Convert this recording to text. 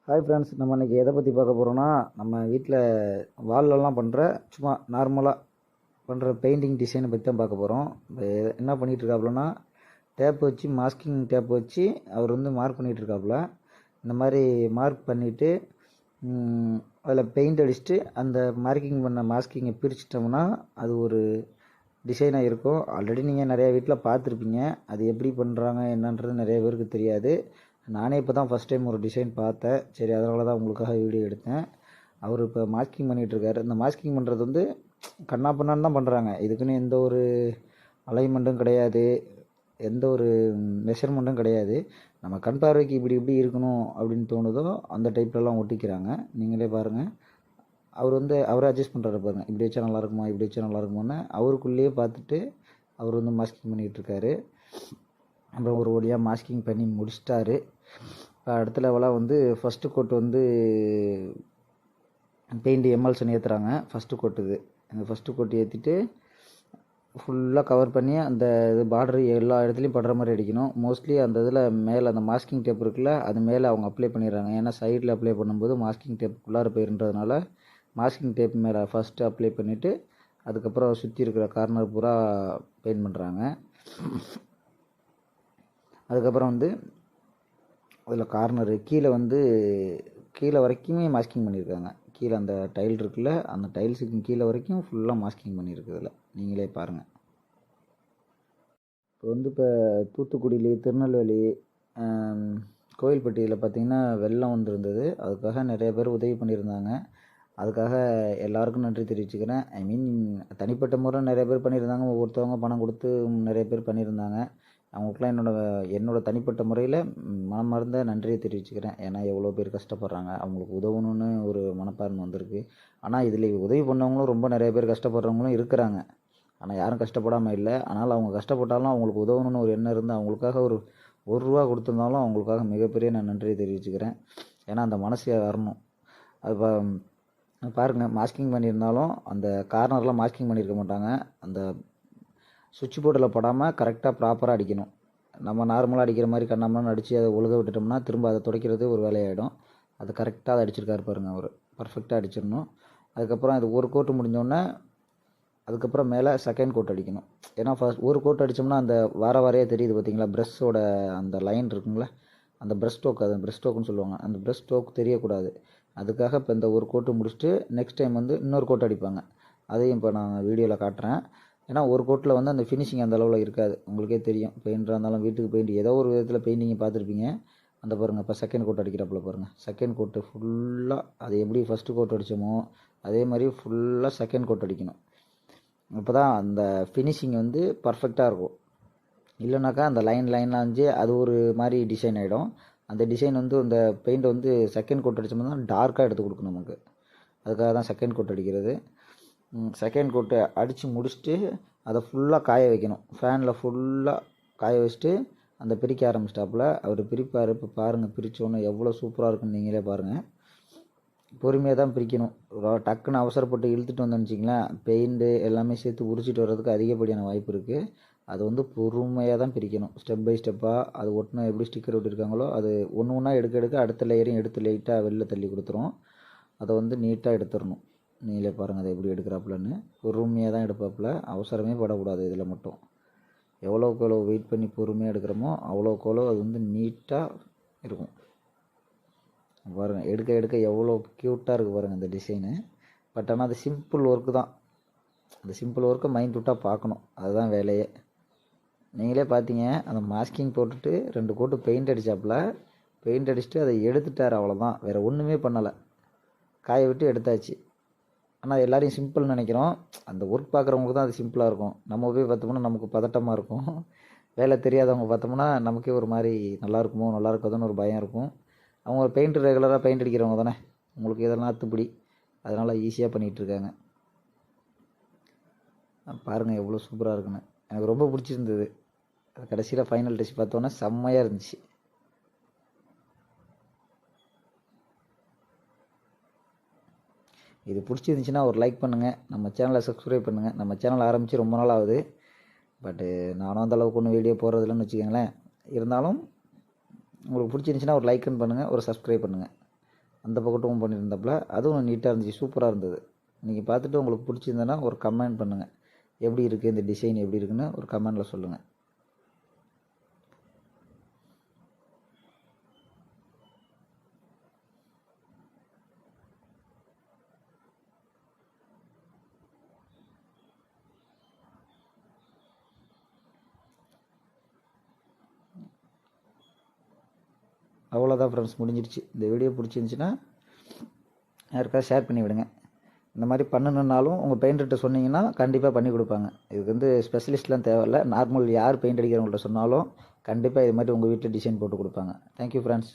Hi friends, நம்ம இன்றைக்கி எதை பற்றி பார்க்க போகிறோன்னா, நம்ம வீட்டில் வால்லலாம் பண்ணுற சும்மா நார்மலாக பண்ணுற பெயிண்டிங் டிசைனை பற்றி தான் பார்க்க போகிறோம். என்ன பண்ணிகிட்ருக்காப்புலன்னா, டேப் வச்சு மாஸ்கிங் டேப் வச்சு அவர் மார்க் பண்ணிகிட்ருக்காப்புல. இந்த மாதிரி மார்க் பண்ணிவிட்டு அதில் பெயிண்ட் அடிச்சுட்டு அந்த மார்க்கிங் பண்ண மாஸ்கிங்கை பிரிச்சிட்டோம்னா அது ஒரு டிசைனாக இருக்கும். ஆல்ரெடி நீங்கள் நிறையா வீட்டில் பார்த்துருப்பீங்க. அது எப்படி பண்ணுறாங்க என்னன்றது நிறைய பேருக்கு தெரியாது. நானே இப்போ தான் ஃபஸ்ட் டைம் ஒரு டிசைன் பார்த்தேன். சரி, அதனால தான் உங்களுக்காக வீடியோ எடுத்தேன். அவர் இப்போ மாஸ்கிங் பண்ணிகிட்ருக்காரு. இந்த மாஸ்கிங் பண்ணுறது கண்ணா பண்ணான்னு தான் பண்ணுறாங்க. இதுக்குன்னு எந்த ஒரு அலைன்மெண்ட்டும் கிடையாது, எந்த ஒரு மெஷர்மெண்ட்டும் கிடையாது. நம்ம கண் பார்வைக்கு இப்படி இப்படி இருக்கணும் அப்படின்னு தோணுதோ அந்த டைப்லலாம் ஒட்டிக்கிறாங்க. நீங்களே பாருங்கள். அவர் அவரே அட்ஜஸ்ட் பண்ணுறாரு பாருங்கள். இப்படி வச்சா நல்லா இருக்குமா, இப்படி வச்சா நல்லா இருக்குமான்னு அவருக்குள்ளேயே பார்த்துட்டு அவர் மாஸ்கிங் பண்ணிகிட்ருக்காரு. அப்புறம் ஒரு வழியாக மாஸ்கிங் பண்ணி முடிச்சிட்டாரு. இப்போ அடுத்த லெவலாக ஃபஸ்ட்டு கோட் பெயிண்ட் எம்எல்சன் ஏற்றுறாங்க. ஃபஸ்ட்டு கோட்டுக்கு அந்த ஃபஸ்ட்டு கோட்டு ஏற்றிட்டு ஃபுல்லாக கவர் பண்ணி அந்த இது பார்டர் எல்லா இடத்துலையும் படுற மாதிரி அடிக்கணும். மோஸ்ட்லி அந்த இதில் மேலே அந்த மாஸ்கிங் டேப் இருக்குல்ல, அது மேலே அவங்க அப்ளை பண்ணிடுறாங்க. ஏன்னா சைடில் அப்ளை பண்ணும்போது மாஸ்கிங் டேப்புக்குள்ளார போயிருன்றதுனால மாஸ்கிங் டேப் மேலே ஃபஸ்ட்டு அப்ளை பண்ணிவிட்டு அதுக்கப்புறம் சுற்றி இருக்கிற கார்னர் பூரா பெயிண்ட் பண்ணுறாங்க. அதுக்கப்புறம் அதில் கார்னரு கீழே வரைக்குமே மாஸ்கிங் பண்ணியிருக்காங்க. கீழே அந்த டைல் இருக்குல்ல, அந்த டைல்ஸுக்கு கீழே வரைக்கும் ஃபுல்லாக மாஸ்கிங் பண்ணியிருக்குதுல, நீங்களே பாருங்கள். இப்போ தூத்துக்குடியிலே, திருநெல்வேலி, கோவில்பட்டியில் பார்த்திங்கன்னா வெள்ளம் வந்திருந்தது. அதுக்காக நிறைய பேர் உதவி பண்ணியிருந்தாங்க. அதுக்காக எல்லாருக்கும் நன்றி தெரிவிச்சுக்கிறேன். தனிப்பட்ட முறை நிறைய பேர் பண்ணியிருந்தாங்க. ஒவ்வொருத்தவங்க பணம் கொடுத்து நிறைய பேர் பண்ணியிருந்தாங்க. அவங்களுக்குலாம் என்னோட தனிப்பட்ட முறையில் மனமார்ந்த நன்றியை தெரிவிச்சுக்கிறேன். ஏன்னா எவ்வளோ பேர் கஷ்டப்படுறாங்க, அவங்களுக்கு உதவணும்னு ஒரு மனப்பான்மை வந்திருக்கு. ஆனால் இதில் உதவி பண்ணவங்களும் ரொம்ப நிறைய பேர் கஷ்டப்படுறவங்களும் இருக்கிறாங்க. ஆனால் யாரும் கஷ்டப்படாமல் இல்லை. ஆனால் அவங்க கஷ்டப்பட்டாலும் அவங்களுக்கு உதவணும்னு ஒரு எண்ணம் இருந்து அவங்களுக்காக ஒரு ரூபா கொடுத்துருந்தாலும் அவங்களுக்காக மிகப்பெரிய நான் நன்றியை தெரிவிச்சுக்கிறேன். ஏன்னா அந்த மனசு வரணும். அது பாருங்கள், மாஸ்கிங் பண்ணியிருந்தாலும் அந்த கார்னர்லாம் மாஸ்கிங் பண்ணியிருக்க மாட்டாங்க. அந்த சுவிட்ச் போர்டில் படாமல் கரெக்டாக ப்ராப்பராக அடிக்கணும். நம்ம நார்மலாக அடிக்கிற மாதிரி கண்ணாமலாம் அடித்து அதை ஒழுக விட்டுட்டோம்னா திரும்ப அதை துடைக்கிறது ஒரு வேலையாகிடும். அது கரெக்டாக அதை அடிச்சிருக்காரு பாருங்கள். அவர் பர்ஃபெக்டாக அடிச்சிடணும். அதுக்கப்புறம் அது ஒரு கோட்டு முடிஞ்சோடனே அதுக்கப்புறம் மேலே செகண்ட் கோட் அடிக்கணும். ஏன்னா ஒரு கோட் அடித்தோம்னா அந்த வாரையே தெரியுது பார்த்தீங்களா, ப்ரெஷ்ஷோட அந்த லைன் இருக்குங்களா, அந்த ப்ரெஷ் ஸ்ட்ரோக், அது ப்ரெஷ் ஸ்ட்ரோக்குன்னு சொல்லுவாங்க. அந்த ப்ரெஷ் ஸ்ட்ரோக் தெரியக்கூடாது. அதுக்காக இப்போ இந்த ஒரு கோட்டு முடிச்சுட்டு நெக்ஸ்ட் டைம் இன்னொரு கோட் அடிப்பாங்க. அதையும் இப்போ நான் வீடியோவில் காட்டுறேன். ஏன்னா ஒரு கோட்டில் அந்த ஃபினிஷிங் அந்த அளவில் இருக்காது. உங்களுக்கே தெரியும், பெயிண்டராக இருந்தாலும் வீட்டுக்கு பெயிண்ட் ஏதோ ஒரு விதத்தில் பெயிண்டிங்கை பார்த்துருப்பீங்க. அந்த பாருங்கள், இப்போ செகண்ட் கோட் அடிக்கிறப்பல பாருங்கள். செகண்ட் கோட்டு ஃபுல்லாக அது எப்படி ஃபஸ்ட்டு கோட் அடித்தோமோ அதே மாதிரி ஃபுல்லாக செகண்ட் கோட் அடிக்கணும். அப்போ தான் அந்த ஃபினிஷிங் பர்ஃபெக்டாக இருக்கும். இல்லைனாக்கா அந்த லைன்லாம் அது ஒரு மாதிரி டிசைன் ஆகிடும். அந்த டிசைன் அந்த பெயிண்ட் செகண்ட் கோட் அடித்தோம்னா தான் டார்க்காக எடுத்து கொடுக்கணும் நமக்கு. அதுக்காக தான் செகண்ட் கோட் அடிக்கிறது. செகண்ட் கோட்டை அடித்து முடிச்சுட்டு அதை ஃபுல்லாக காய வைக்கணும். ஃபேனில் ஃபுல்லாக காய வச்சுட்டு அந்த பிரிக்க ஆரம்பிச்சிட்டாப்புல அவர் பிரிப்பார். இப்போ பாருங்கள், பிரித்தோன்னே எவ்வளோ சூப்பராக இருக்குன்னு நீங்களே பாருங்கள். பொறுமையாக தான் பிரிக்கணும். டக்குன்னு அவசரப்பட்டு இழுத்துட்டு வச்சுங்களேன், பெயிண்ட்டு எல்லாமே சேர்த்து உரிச்சிட்டு வர்றதுக்கு அதிகப்படியான வாய்ப்பு இருக்குது. அது பொறுமையாக தான் பிரிக்கணும், ஸ்டெப் பை ஸ்டெப்பாக. அது ஒட்டினா எப்படி ஸ்டிக்கர் ஒட்டியிருக்காங்களோ அது ஒன்று ஒன்றா எடுக்க அடுத்த லேயரையும் எடுத்து லைட்டாக வெளில தள்ளி கொடுத்துரும். அதை நீட்டாக எடுத்துடணும். நீங்களே பாருங்கள் அதை எப்படி எடுக்கிறாப்புலன்னு. பொறுமையாக தான் எடுப்பாப்புல, அவசரமே படக்கூடாது. இதில் மட்டும் எவ்வளோக்கு எவ்வளோ வெயிட் பண்ணி பொறுமையாக எடுக்கிறோமோ அவ்வளோக்கு எவ்வளோ அது நீட்டாக இருக்கும். பாருங்கள், எடுக்க எவ்வளோ க்யூட்டாக இருக்குது பாருங்கள் இந்த டிசைனு. பட் ஆனால் அது சிம்பிள் ஒர்க்கு தான். அந்த சிம்பிள் ஒர்க்கை மைண்ட் விட்டால் பார்க்கணும், அதுதான் வேலையே. நீங்களே பார்த்தீங்க, அந்த மாஸ்கிங் போட்டுட்டு 2 கோட்டு பெயிண்ட் அடித்தாப்புல. பெயிண்ட் அடிச்சுட்டு அதை எடுத்துட்டார், அவ்வளோதான். வேறு ஒன்றுமே பண்ணலை, காய விட்டு எடுத்தாச்சு. ஆனால் எல்லாரையும் சிம்பிள்னு நினைக்கிறோம். அந்த ஒர்க் பார்க்குறவங்களுக்கு தான் அது சிம்பிளாக இருக்கும். நம்ம போய் பார்த்தோம்னா நமக்கு பதட்டமாக இருக்கும். வேலை தெரியாதவங்க பார்த்தோம்னா நமக்கே ஒரு மாதிரி நல்லா இருக்காதுன்னு ஒரு பயம் இருக்கும். அவங்க பெயிண்ட் ரெகுலராக பெயிண்ட் அடிக்கிறவங்க தானே, உங்களுக்கு இதெல்லாம் அத்துப்படி, அதனால் ஈஸியாக பண்ணிகிட்ருக்காங்க. பாருங்கள் எவ்வளோ சூப்பராக இருக்குன்னு. எனக்கு ரொம்ப பிடிச்சிருந்தது. கடைசியில் ஃபைனல் டச் பார்த்தோன்னே செம்மையாக இருந்துச்சு. இது பிடிச்சிருந்துச்சின்னா ஒரு லைக் பண்ணுங்கள், நம்ம சேனலை சப்ஸ்கிரைப் பண்ணுங்கள். நம்ம சேனல் ஆரம்பித்து ரொம்ப நாள் ஆகுது. பட்டு நானும் அந்தளவுக்கு ஒன்றும் வீடியோ போடுறதில்லன்னு வச்சுக்கோங்களேன். இருந்தாலும் உங்களுக்கு பிடிச்சிருந்துச்சின்னா ஒரு லைக்குன்னு பண்ணுங்கள், ஒரு சப்ஸ்கிரைப் பண்ணுங்கள். அந்த பக்கட்டும் பண்ணியிருந்தாப்புல. அதுவும் நீட்டாக இருந்துச்சு, சூப்பராக இருந்தது. நீங்கள் பார்த்துட்டு உங்களுக்கு பிடிச்சிருந்தனா ஒரு கமெண்ட் பண்ணுங்கள். எப்படி இருக்குது இந்த டிசைன் எப்படி இருக்குன்னு ஒரு கமெண்டில் சொல்லுங்கள். அவ்வளோதான் ஃப்ரெண்ட்ஸ், முடிஞ்சிடுச்சு. இந்த வீடியோ பிடிச்சிருந்துச்சின்னா யாருக்காவது ஷேர் பண்ணி விடுங்க. இந்த மாதிரி பண்ணணுன்னாலும் உங்கள் பெயிண்டர்கிட்ட சொன்னீங்கன்னா கண்டிப்பாக பண்ணி கொடுப்பாங்க. இதுக்கு ஸ்பெஷலிஸ்ட்லாம் தேவையில்லை. நார்மல் யார் பெயிண்ட் அடிக்கிறவங்கள்ட்ட சொன்னாலும் கண்டிப்பாக இது மாதிரி உங்கள் வீட்டில் டிசைன் போட்டு கொடுப்பாங்க. Thank you friends.